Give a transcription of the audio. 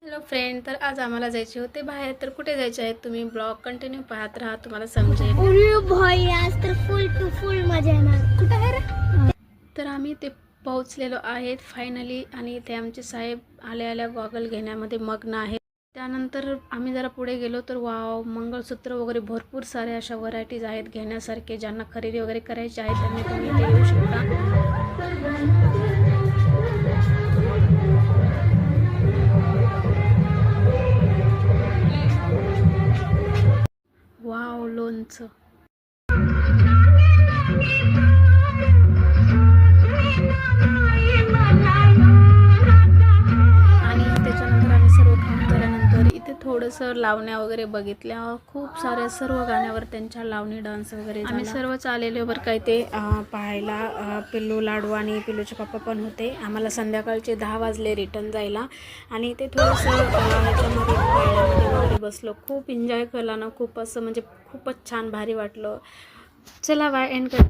Hello friend, तर आज आम्हाला जायचे होते बाहेर. तर कुठे जायचे आहेत तुम्ही ब्लॉग कंटिन्यू पाहत राहा, तुम्हाला समजेल. भाई आज तर फुल टू फुल मजा येणार. कुठे आहे रे? तर आम्ही ते पोहोचलेलो आहेत फायनली, आणि ते आमचे साहेब आल्या गॉगल घेण्यामध्ये मग्न आहेत. त्यानंतर आम्ही जरा पुढे गेलो तर वाव, मंगळसूत्र वगैरे भरपूर सारे अशा व्हरायटीज आहेत घेण्यासारखे. ज्यांना खरेदी वगैरे करायची आहे त्यांनी तुम्ही इथे येऊ शकता. वाव, लोणचं. आणि त्याच्यानंतर आम्ही सर्व खाऊन झाल्यानंतर इथे थोडंसं लावण्या वगैरे बघितल्या. खूप साऱ्या सर्व गाण्यावर त्यांच्या लावणी डान्स वगैरे. आम्ही सर्वच आलेलो बरं काय ते पाहायला. पिल्लू, लाडू आणि पिल्लूचे पप्पा पण होते. आम्हाला संध्याकाळचे 10 वाजले रिटर्न जायला. आणि ते थोडंसं ह्याच्यामध्ये पाळण्यामध्ये वगैरे बसलो. खूप एन्जॉय केला ना, खूप असं म्हणजे खूपच छान भारी वाटलं. चला बाय, एंड कर.